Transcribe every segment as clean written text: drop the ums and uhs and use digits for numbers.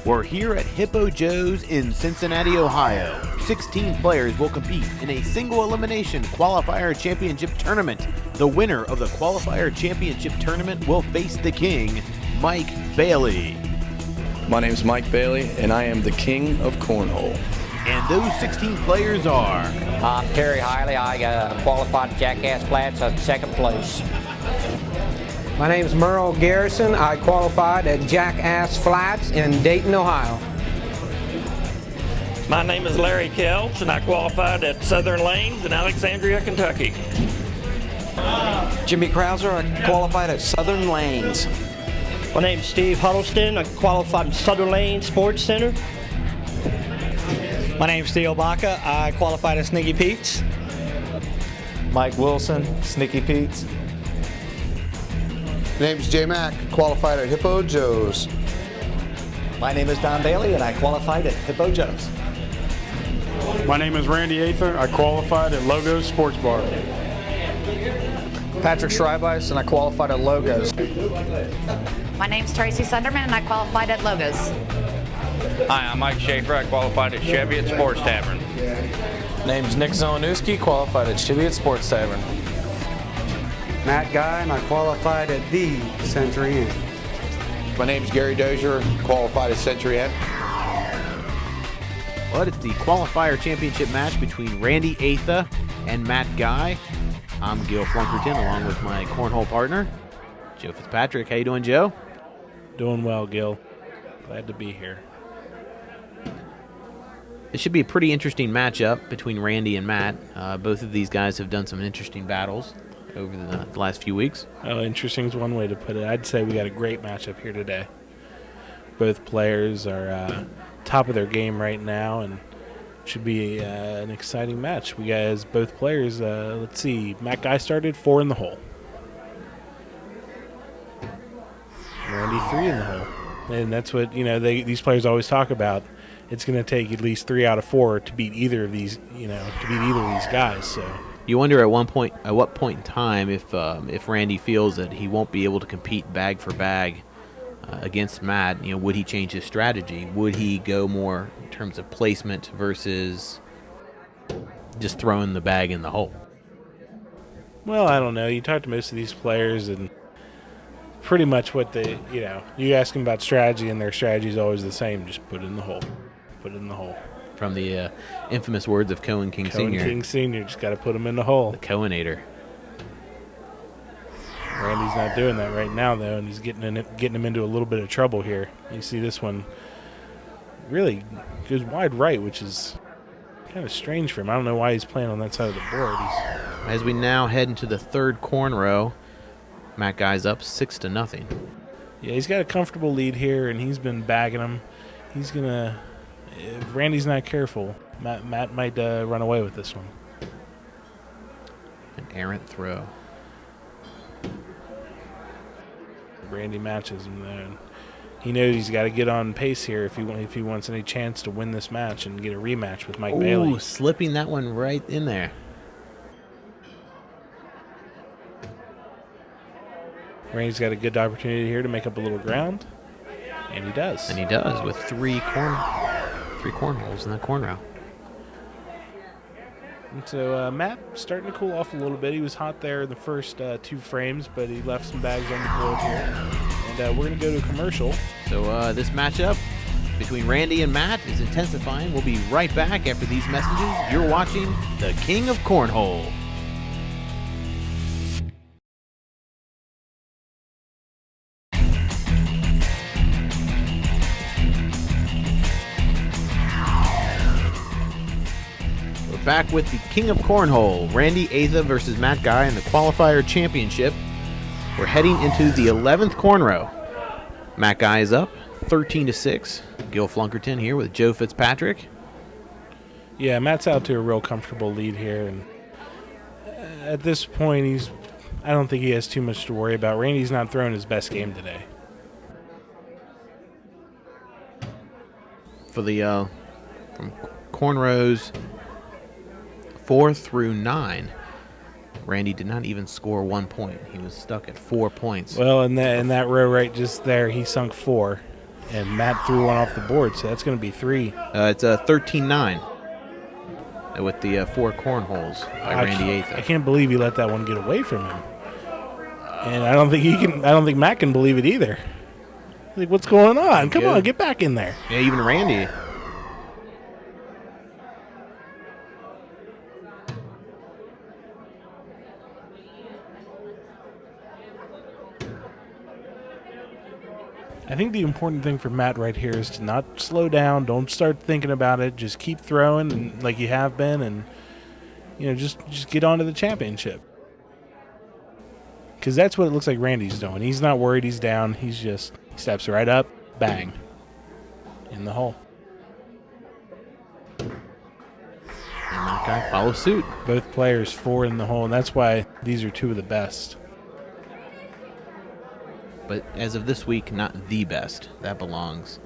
We're here at Hippo Joe's in Cincinnati, Ohio. 16 players will compete in a single elimination qualifier championship tournament. The winner of the qualifier championship tournament will face the king, Mike Bailey. My name's Mike Bailey, and I am the king of Cornhole. And those 16 players are... I'm Terry Hiley. I qualified Jackass Flats at second place. My name is Merle Garrison. I qualified at Jackass Flats in Dayton, Ohio. My name is Larry Kelch, and I qualified at Southern Lanes in Alexandria, Kentucky. Jimmy Krauser, I qualified at Southern Lanes. My name's Steve Huddleston. I qualified in Southern Lanes Sports Center. My name's Theo Baca. I qualified at Sneaky Pete's. Mike Wilson, Sneaky Pete's. My name is Jay Mack, qualified at Hippo Joe's. My name is Don Bailey, and I qualified at Hippo Joe's. My name is Randy Atha. I qualified at Logos Sports Bar. Patrick Schreibeis, and I qualified at Logos. My name's Tracy Sunderman, and I qualified at Logos. Hi, I'm Mike Schaefer. I qualified at Chevy at Sports Tavern. Name's Nick Zelenuski, qualified at Chevy at Sports Tavern. Matt Guy, and I qualified at the Century Inn. My name's Gary Dozier, qualified at Century Inn. Well, it's the qualifier championship match between Randy Atha and Matt Guy. I'm Gil Flunkerton, along with my cornhole partner, Joe Fitzpatrick. How you doing, Joe? Doing well, Gil. Glad to be here. This should be a pretty interesting matchup between Randy and Matt. Both of these guys have done some interesting battles over the last few weeks. Oh, interesting is one way to put it. I'd say we got a great matchup here today. Both players are top of their game right now, and should be an exciting match. We guys, both players, let's see, Matt Guy started 4 in the hole. Randy 3 in the hole. And that's what, these players always talk about. It's going to take at least 3 out of 4 to beat either of these, guys. So you wonder at what point in time, if Randy feels that he won't be able to compete bag for bag against Matt, would he change his strategy? Would he go more in terms of placement versus just throwing the bag in the hole? Well, I don't know. You talk to most of these players, and pretty much what they, you ask them about strategy, and their strategy is always the same: just put it in the hole. Put it in the hole. From the infamous words of Cohen King Sr. Cohen King Sr. Just got to put him in the hole. The Cohenator. Randy's not doing that right now, though, and he's getting him into a little bit of trouble here. You see this one really goes wide right, which is kind of strange for him. I don't know why he's playing on that side of the board. As we now head into the third corn row, Matt Guy's up 6-0. Yeah, he's got a comfortable lead here, and he's been bagging him. He's going to... If Randy's not careful, Matt might run away with this one. An errant throw. Randy matches him there. And he knows he's got to get on pace here if he wants any chance to win this match and get a rematch with Mike Bailey. Slipping that one right in there. Randy's got a good opportunity here to make up a little ground, and he does. And he does with three cornholes in that corn row. And so Matt starting to cool off a little bit. He was hot there in the first 2 frames, but he left some bags on the board here. And we're going to go to a commercial. So this matchup between Randy and Matt is intensifying. We'll be right back after these messages. You're watching The King of Cornhole. Back with the King of Cornhole, Randy Atha versus Matt Guy in the qualifier championship. We're heading into the 11th corn row. Matt Guy is up 13-6. Gil Flunkerton here with Joe Fitzpatrick. Yeah, Matt's out to a real comfortable lead here, and at this point, I don't think he has too much to worry about. Randy's not throwing his best game today. For the from corn rows 4 through 9, Randy did not even score 1 point. He was stuck at 4 points. Well, in that row right just there, he sunk 4. and Matt threw one off the board, so that's going to be 3. It's 13-9 with the 4 cornholes by Randy Atha. I can't believe he let that one get away from him. And I don't think Matt can believe it either. Like, what's going on? Come on, get back in there. Yeah, even Randy. I think the important thing for Matt right here is to not slow down. Don't start thinking about it. Just keep throwing and like you have been, and just get on to the championship. Because that's what it looks like Randy's doing. He's not worried. He's down. He steps right up, bang, in the hole. And that guy follows suit. Both players 4 in the hole, and that's why these are 2 of the best. But as of this week, not the best. That belongs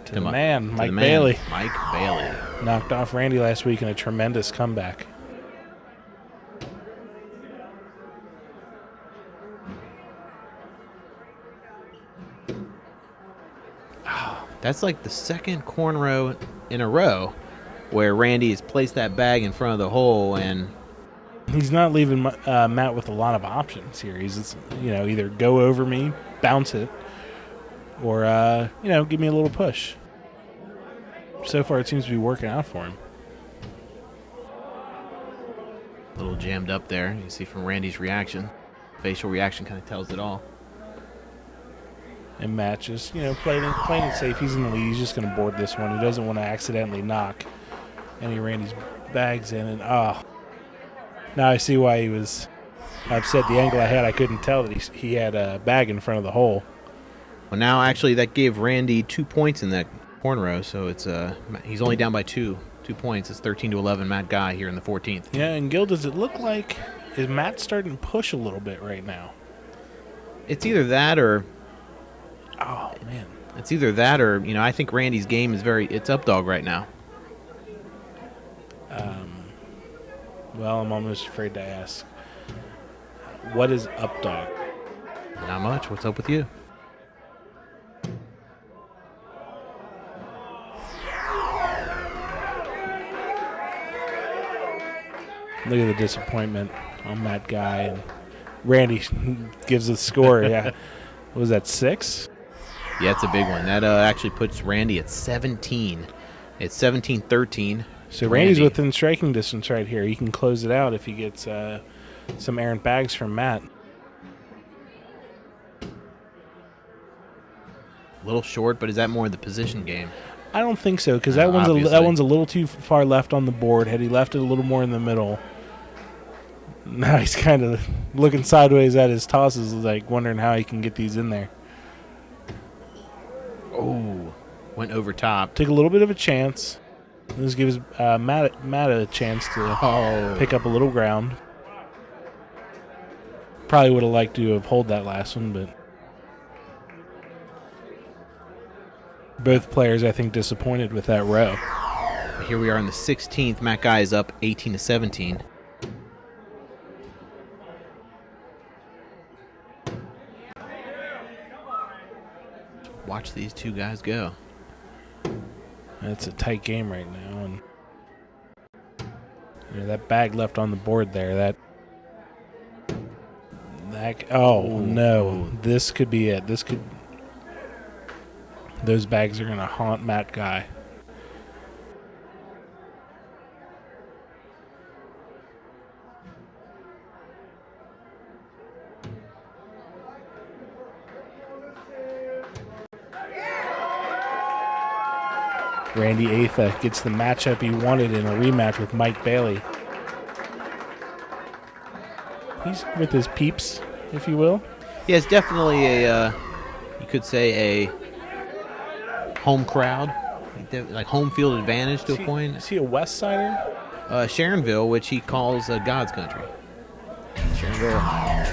to the man, Mike the Bailey. Mike Bailey. Knocked off Randy last week in a tremendous comeback. That's like the second cornrow in a row where Randy has placed that bag in front of the hole, and he's not leaving Matt with a lot of options here. He's either go over me, bounce it, or give me a little push. So far, it seems to be working out for him. A little jammed up there. You see from Randy's reaction, facial reaction kind of tells it all. And Matt just playing it safe. He's in the lead. He's just going to board this one. He doesn't want to accidentally knock any of Randy's bags in. And now I see why he was upset. The angle I had, I couldn't tell that he had a bag in front of the hole. Well, now actually that gave Randy 2 points in that cornrow, so it's he's only down by 2 points. It's 13-11. Matt Guy here in the 14th. Yeah, and Gil, does it look like is Matt starting to push a little bit right now? It's either that or. Oh man, it's either that or I think Randy's game is it's up dog right now. Well, I'm almost afraid to ask. What is up dog? Not much. What's up with you? Look at the disappointment on Matt Guy, and Randy gives the score. Yeah, what was that, 6? Yeah, it's a big one. That actually puts Randy at 17. It's 17-13. So Randy's within striking distance right here. He can close it out if he gets some errant bags from Matt. A little short, but is that more the position game? I don't think so, because that one's a little too far left on the board. Had he left it a little more in the middle, now he's kind of looking sideways at his tosses, like wondering how he can get these in there. Oh, went over top. Took a little bit of a chance. This gives Matt a chance to pick up a little ground. Probably would have liked to have held that last one, but both players, I think, disappointed with that row. Here we are in the 16th. Matt Guy is up 18-17. Watch these two guys go. It's a tight game right now, and that bag left on the board there. No, this could be it. Those bags are going to haunt Matt Guy. Randy Atha gets the matchup he wanted in a rematch with Mike Bailey. He's with his peeps, if you will. Yeah, it's definitely you could say a home crowd, like home field advantage to a point. Is he a West Sider? Sharonville, which he calls God's country. Sharonville, Ohio.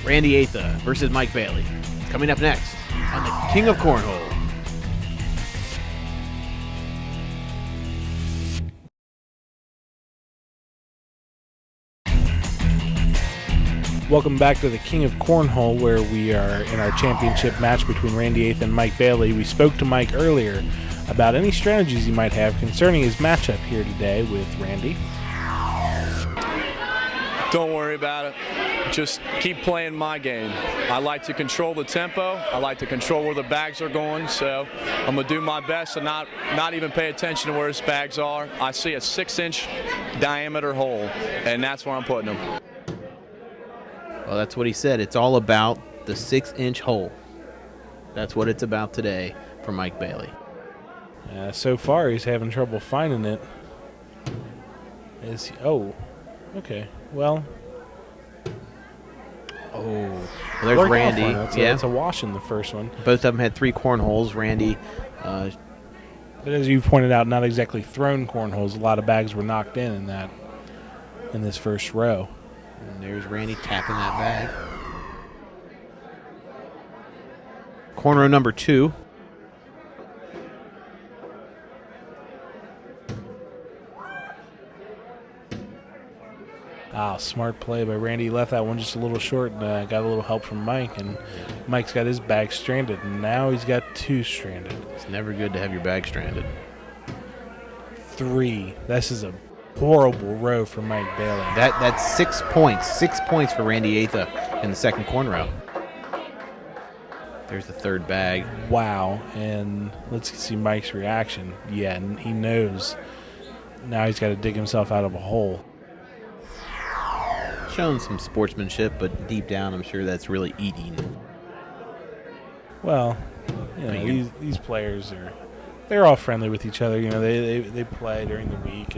Randy Atha versus Mike Bailey. Coming up next on the King of Cornhole. Welcome back to the King of Cornhole, where we are in our championship match between Randy Atha and Mike Bailey. We spoke to Mike earlier about any strategies he might have concerning his matchup here today with Randy. Don't worry about it. Just keep playing my game. I like to control the tempo. I like to control where the bags are going, so I'm going to do my best to not even pay attention to where his bags are. I see a 6-inch diameter hole, and that's where I'm putting them. Well, that's what he said. It's all about the 6-inch hole. That's what it's about today for Mike Bailey. So far, he's having trouble finding it. Okay. Well, there's Randy. That's a wash in the first one. Both of them had 3 cornholes. Randy, but as you pointed out, not exactly thrown cornholes. A lot of bags were knocked in this first row. And there's Randy tapping that bag. Corner row number 2. Smart play by Randy. He left that one just a little short and got a little help from Mike. And Mike's got his bag stranded, and now he's got 2 stranded. It's never good to have your bag stranded. 3. This is a horrible row for Mike Bailey. That's 6 points. 6 points for Randy Atha in the second corner row. There's the third bag. Wow. And let's see Mike's reaction. Yeah, and he knows. Now he's got to dig himself out of a hole. Showing some sportsmanship, but deep down I'm sure that's really eating. Well, these players they're all friendly with each other. They play during the week,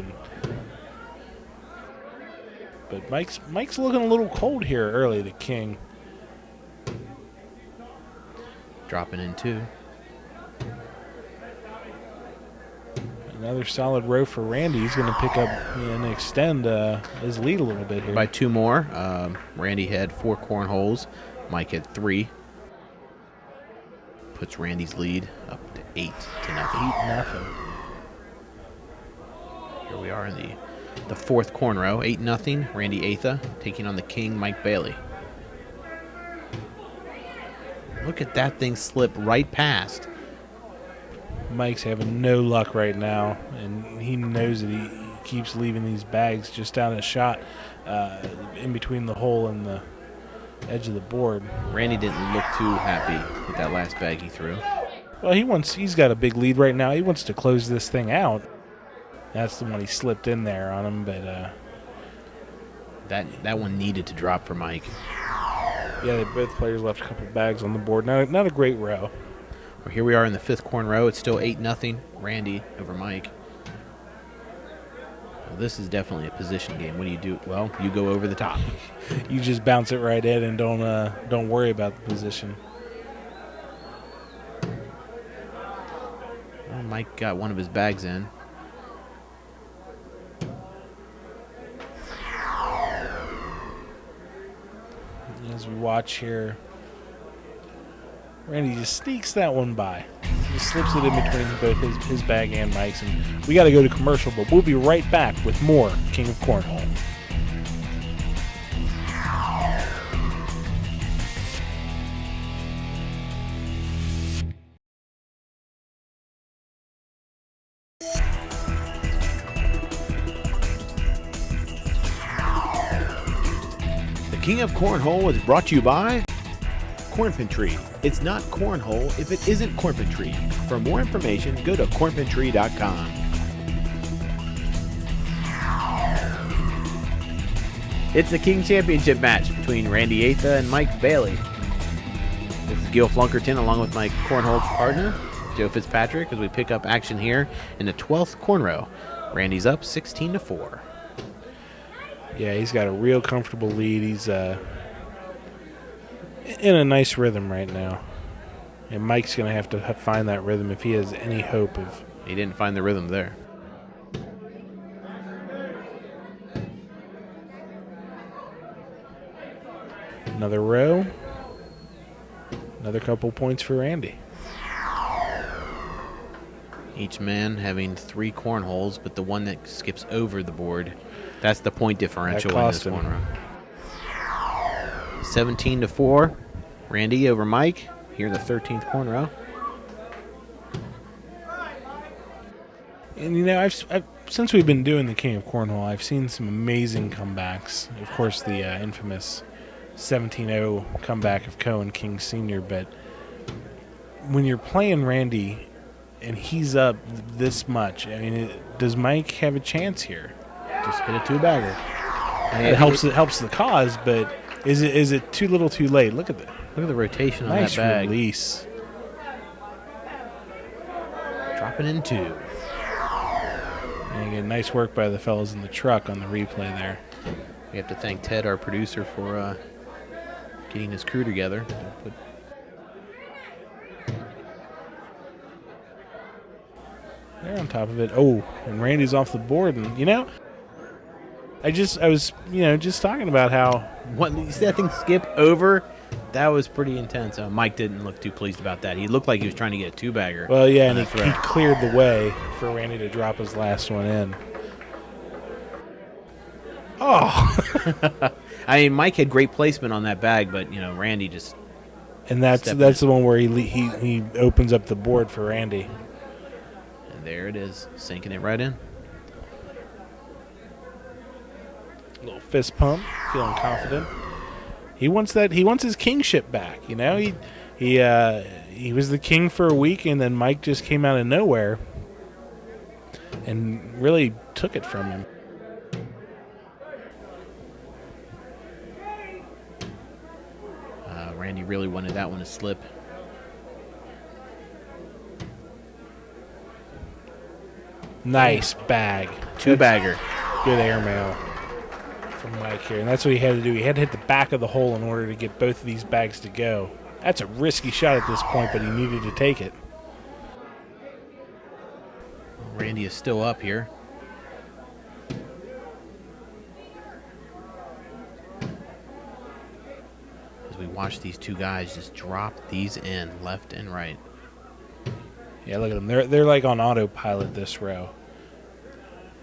but Mike's looking a little cold here early, the king. Dropping in 2. Another solid row for Randy. He's going to pick up and extend his lead a little bit here. By 2 more. Randy had 4 cornholes. Mike had 3. Puts Randy's lead up to 8-0. 8-0. Here we are in the fourth corner row. 8-0. Randy Atha taking on the king, Mike Bailey. Look at that thing slip right past. Mike's having no luck right now, and he knows that he keeps leaving these bags just down a shot in between the hole and the edge of the board. Randy didn't look too happy with that last bag he threw. Well, he's got a big lead right now. He wants to close this thing out. That's the one he slipped in there on him, but that one needed to drop for Mike. Yeah, both players left a couple bags on the board. Not a great row. Well, here we are in the 5th corner row. It's still 8-0, Randy over Mike. Well, this is definitely a position game. What do you do? Well, you go over the top. You just bounce it right in and don't worry about the position. Well, Mike got one of his bags in. As we watch here, Randy just sneaks that one by. Just slips it in between both his bag and Mike's. And we got to go to commercial, but we'll be right back with more King of Cornhole. The King of Cornhole is brought to you by Cornpentry. It's not cornhole if it isn't Cornpentry. For more information, go to cornpentry.com. It's the King Championship match between Randy Atha and Mike Bailey. This is Gil Flunkerton along with my cornhole partner, Joe Fitzpatrick, as we pick up action here in the 12th corn row. Randy's up 16-4. Yeah, he's got a real comfortable lead. He's in a nice rhythm right now. And Mike's going to have to find that rhythm if he has any hope of... He didn't find the rhythm there. Another row. Another couple points for Randy. Each man having 3 cornholes, but the one that skips over the board, that's the point differential in this corner. 17-4. Randy over Mike here in the 13th corner. And, you know, I've since we've been doing the King of Cornhole, I've seen some amazing comebacks. Of course, the infamous 17-0 comeback of Cohen King Sr., but when you're playing Randy and he's up this much, I mean, does Mike have a chance here? Just hit a two-bagger. It helps the cause, but is it too little too late? Look at the rotation on nice that bag. Release. Dropping in two. And again, nice work by the fellas in the truck on the replay there. We have to thank Ted, our producer, for getting his crew together. They're on top of it. Oh, and Randy's off the board, and you know, I was just talking about how you see that thing skip over. That was pretty intense. Mike didn't look too pleased about that. He looked like he was trying to get a two-bagger. Well, yeah, and he cleared the way for Randy to drop his last one in. Oh, I mean, Mike had great placement on that bag, but you know, Randy just. And that's the one where he opens up the board for Randy. And there it is, sinking it right in. A little fist pump, feeling confident. He wants his kingship back. You know, he was the king for a week, and then Mike just came out of nowhere and really took it from him. Randy really wanted that one to slip. Nice bag. Two-bagger. Good airmail from Mike here. And that's what he had to do. He had to hit the back of the hole in order to get both of these bags to go. That's a risky shot at this point, but he needed to take it. Randy is still up here. As we watch these two guys just drop these in left and right. Yeah, look at them. They're like on autopilot this row.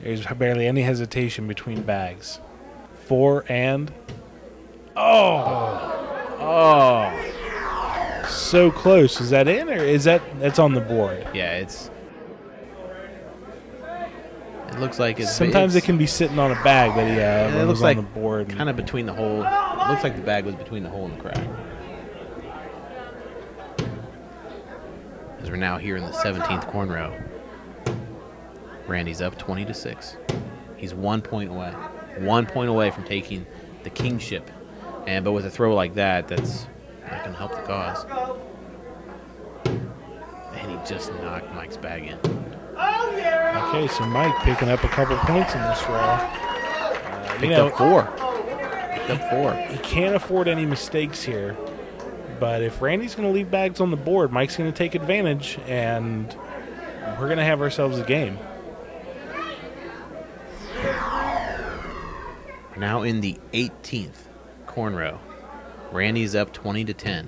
There's barely any hesitation between bags. 4 and... Oh! So close. Is that in, or is that's on the board? Yeah, it looks like it's... Sometimes it can be sitting on a bag, but yeah, it looks on like the board. Kind of between the hole. It looks like the bag was between the hole and the crack. As we're now here in the 17th corn row. Randy's up 20-6. He's 1 point away. 1 point away from taking the kingship. But with a throw like that, that's not going to help the cause. And he just knocked Mike's bag in. Okay, so Mike picking up a couple points in this row. Picked up 4. He can't afford any mistakes here. But if Randy's going to leave bags on the board, Mike's going to take advantage, and we're going to have ourselves a game. Now in the 18th corn row. Randy's up 20-10.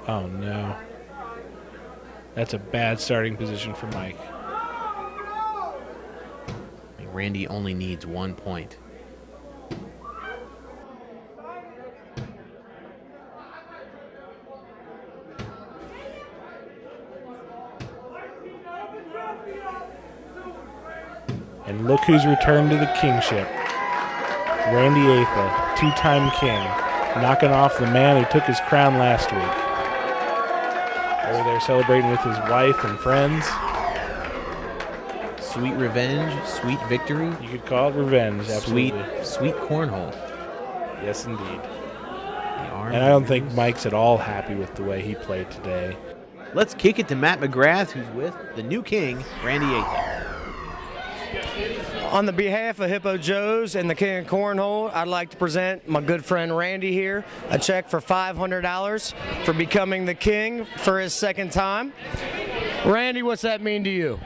Oh, no. That's a bad starting position for Mike. Randy only needs 1 point. And look who's returned to the kingship. Randy Atha, two-time king, knocking off the man who took his crown last week. Over there celebrating with his wife and friends. Sweet revenge, sweet victory. You could call it revenge, absolutely. Sweet cornhole. Yes, indeed. And I don't think Mike's at all happy with the way he played today. Let's kick it to Matt McGrath, who's with the new king, Randy Atha. On the behalf of Hippo Joe's and the King of Cornhole, I'd like to present my good friend Randy here a check for $500 for becoming the king for his second time. Randy, what's that mean to you?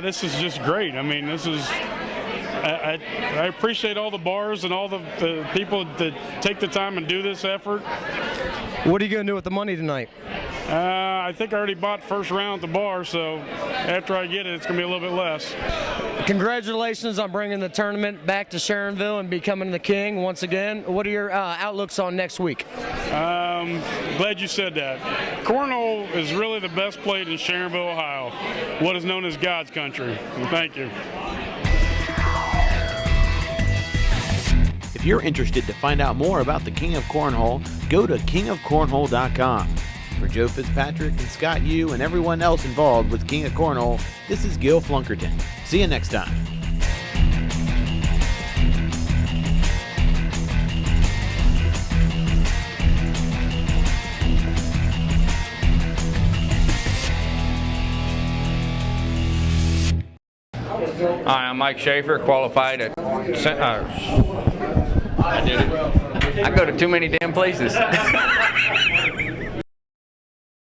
This is just great. I mean, this is... I appreciate all the bars and all the people that take the time and do this effort. What are you going to do with the money tonight? I think I already bought first round at the bar, so after I get it, it's going to be a little bit less. Congratulations on bringing the tournament back to Sharonville and becoming the king once again. What are your outlooks on next week? Glad you said that. Cornhole is really the best played in Sharonville, Ohio, what is known as God's country. Thank you. If you're interested to find out more about the King of Cornhole, go to kingofcornhole.com. For Joe Fitzpatrick and Scott Yu and everyone else involved with King of Cornhole, this is Gil Flunkerton. See you next time. Hi, I'm Mike Schaefer, qualified at. I did it. I go to too many damn places.